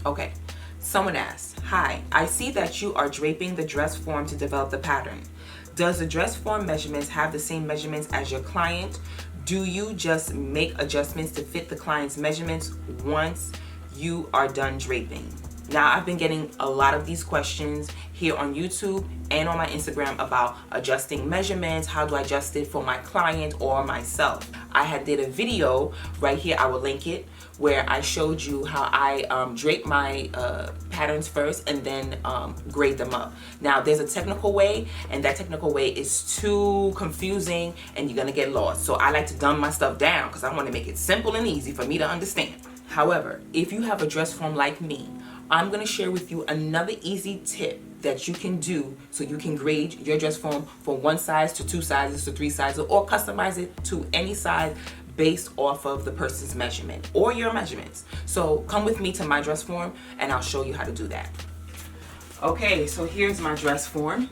Okay, someone asked, hi, I see that you are draping the dress form to develop the pattern. Does the dress form measurements have the same measurements as your client? Do you just make adjustments to fit the client's measurements once you are done draping? Now, I've been getting a lot of these questions here on YouTube and on my Instagram about adjusting measurements. How do I adjust it for my client or myself? I had did a video right here, I will link it, where I showed you how I drape my patterns first and then grade them up. Now, there's a technical way, and that technical way is too confusing and you're gonna get lost. So I like to dumb my stuff down because I want to make it simple and easy for me to understand. However, if you have a dress form like me, I'm going to share with you another easy tip that you can do so you can grade your dress form from 1 size to 2 sizes to 3 sizes, or customize it to any size based off of the person's measurement or your measurements. So come with me to my dress form and I'll show you how to do that. Okay, so here's my dress form,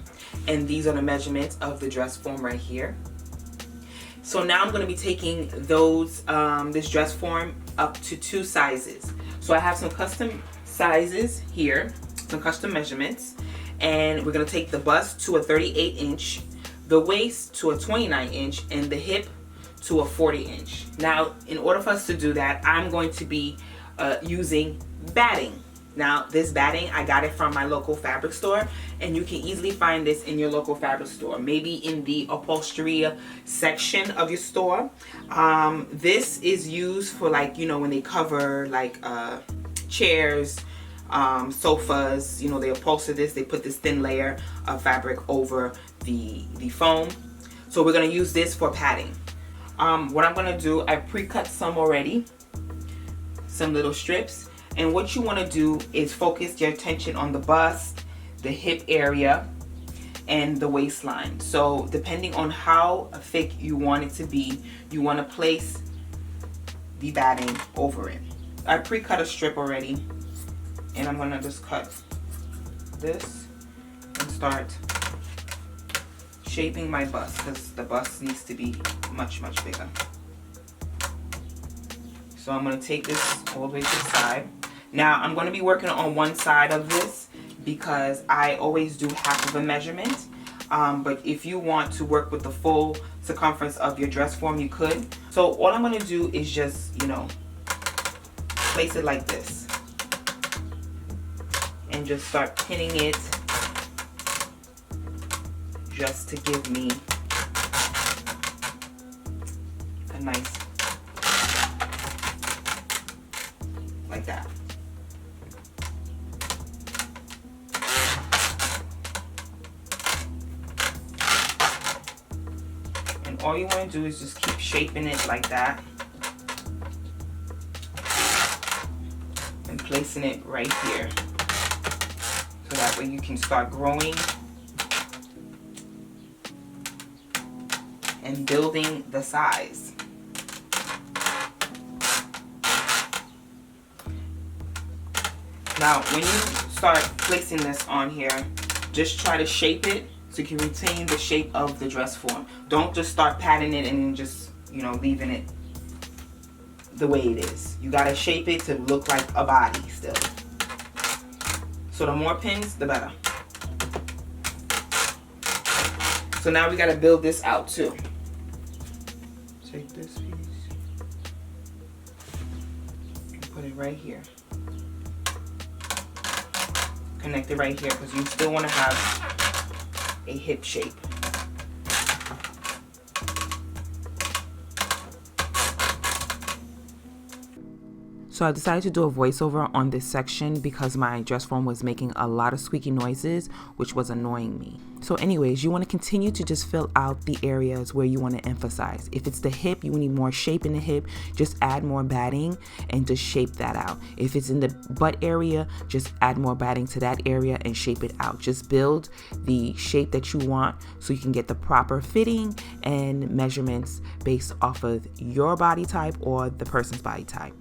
and these are the measurements of the dress form right here. So now I'm going to be taking those this dress form up to 2 sizes. So I have some custom sizes here, some custom measurements, and we're going to take the bust to a 38 inch, the waist to a 29 inch, and the hip to a 40 inch. Now, in order for us to do that, I'm going to be using batting. Now, this batting, I got it from my local fabric store, and you can easily find this in your local fabric store, maybe in the upholstery section of your store. This is used for, like, you know, when they cover like chairs, sofas, you know, they upholster this, they put this thin layer of fabric over the foam. So we're going to use this for padding. What I'm going to do, I pre-cut some already, some little strips. And what you want to do is focus your attention on the bust, the hip area, and the waistline. So depending on how thick you want it to be, you want to place the batting over it. I pre-cut a strip already, and I'm going to just cut this and start shaping my bust, because the bust needs to be much bigger. So I'm going to take this all the way to the side. Now I'm going to be working on one side of this because I always do half of a measurement. But if you want to work with the full circumference of your dress form, you could. So all I'm going to do is just, you know, place it like this. And just start pinning it just to give me a nice, like that. And all you want to do is just keep shaping it like that and placing it right here, so that way you can start growing and building the size. Now, when you start placing this on here, just try to shape it so you can retain the shape of the dress form. Don't just start patting it and then just, you know, leaving it the way it is. You gotta shape it to look like a body still. So the more pins, the better. So now we gotta build this out too. Take this piece and put it right here. Connect it right here, because you still want to have a hip shape. So I decided to do a voiceover on this section because my dress form was making a lot of squeaky noises, which was annoying me. So anyways, you want to continue to just fill out the areas where you want to emphasize. If it's the hip, you need more shape in the hip, just add more batting and just shape that out. If it's in the butt area, just add more batting to that area and shape it out. Just build the shape that you want so you can get the proper fitting and measurements based off of your body type or the person's body type.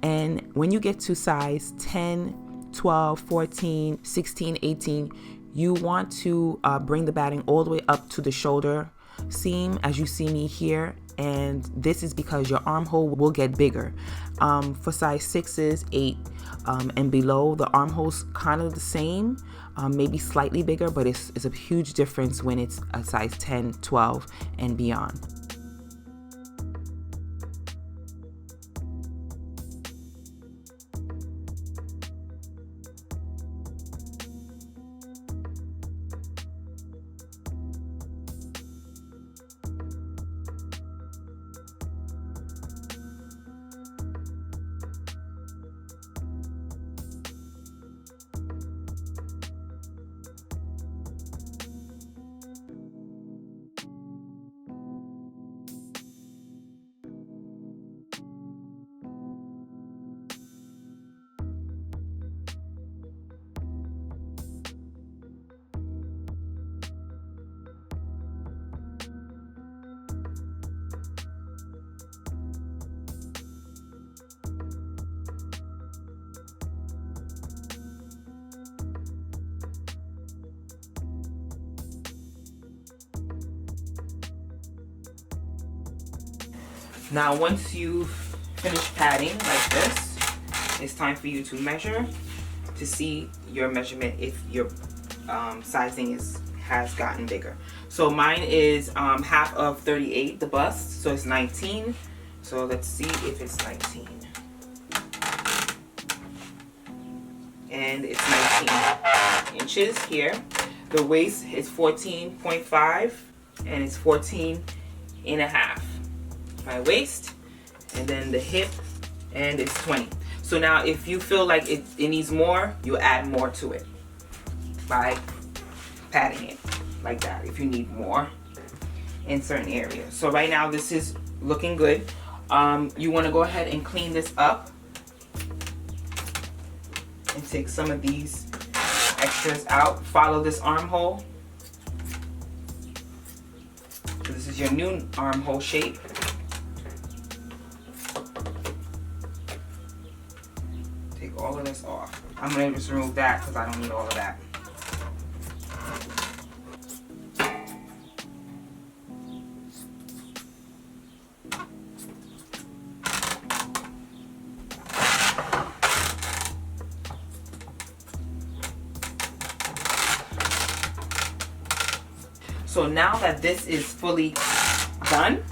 And when you get to size 10, 12, 14, 16, 18, you want to bring the batting all the way up to the shoulder seam, as you see me here. And this is because your armhole will get bigger. For size 6s, 8, and below, the armhole's kind of the same, maybe slightly bigger, but it's a huge difference when it's a size 10, 12, and beyond. Now, once you've finished padding like this, it's time for you to measure to see your measurement if your sizing has gotten bigger. So mine is half of 38, the bust, so it's 19. So let's see if it's 19. And it's 19 inches here. The waist is 14.5 and it's 14 and a half. My waist, and then the hip, and it's 20. So now if you feel like it needs more, you add more to it by padding it like that if you need more in certain areas. So right now this is looking good. You want to go ahead and clean this up and take some of these extras out. Follow this armhole. So this is your new armhole shape. Take all of this off. I'm going to just remove that because I don't need all of that. So now that this is fully done,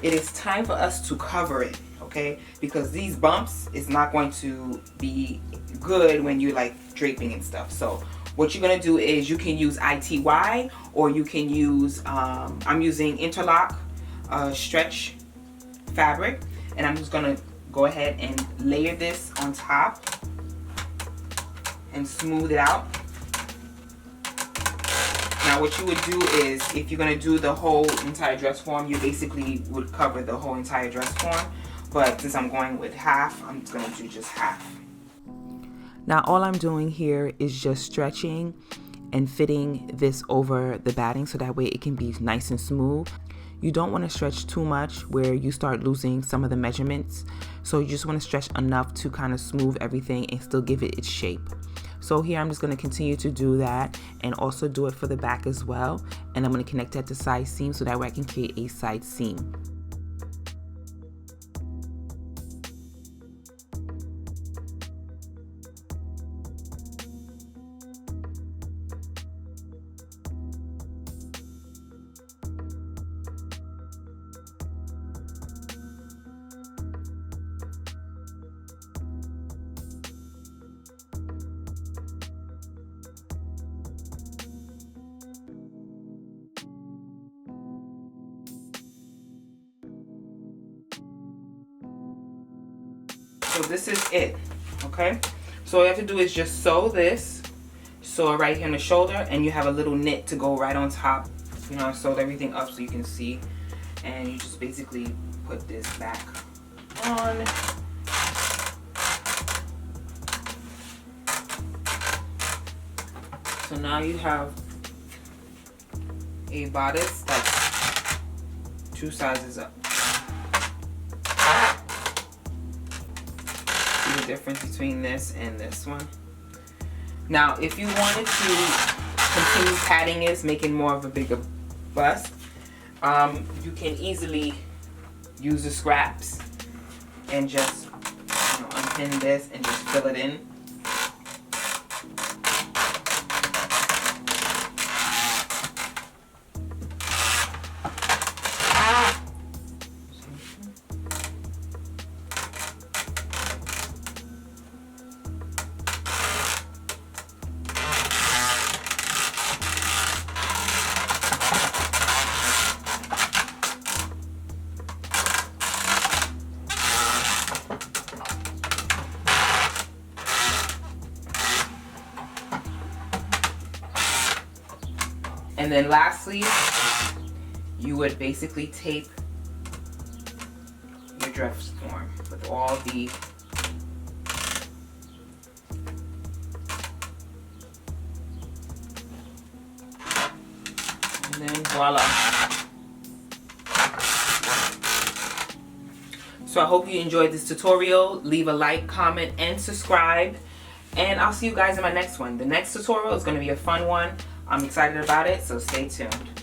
it is time for us to cover it, okay? Because these bumps is not going to be good when you're like draping and stuff. So what you're gonna do is you can use ITY or you can use, I'm using Interlock stretch fabric, and I'm just gonna go ahead and layer this on top and smooth it out. Now what you would do is, if you're going to do the whole entire dress form, you basically would cover the whole entire dress form. But since I'm going with half, I'm going to do just half. Now all I'm doing here is just stretching and fitting this over the batting so that way it can be nice and smooth. You don't want to stretch too much where you start losing some of the measurements. So you just want to stretch enough to kind of smooth everything and still give it its shape. So here I'm just going to continue to do that and also do it for the back as well. And I'm going to connect that to side seam so that way I can create a side seam. So this is it, okay? So all you have to do is just sew this, sew it right here on the shoulder, and you have a little knit to go right on top. You know, I sewed everything up so you can see, and you just basically put this back on. So now you have a bodice that's 2 sizes up. the difference between this and this one. Now, if you wanted to continue padding this, making more of a bigger bust, you can easily use the scraps and just unpin this and just fill it in. And then lastly, you would basically tape your dress form with all the and then voila. So I hope you enjoyed this tutorial. Leave a like, comment, and subscribe. And I'll see you guys in my next one. The next tutorial is going to be a fun one. I'm excited about it, so stay tuned.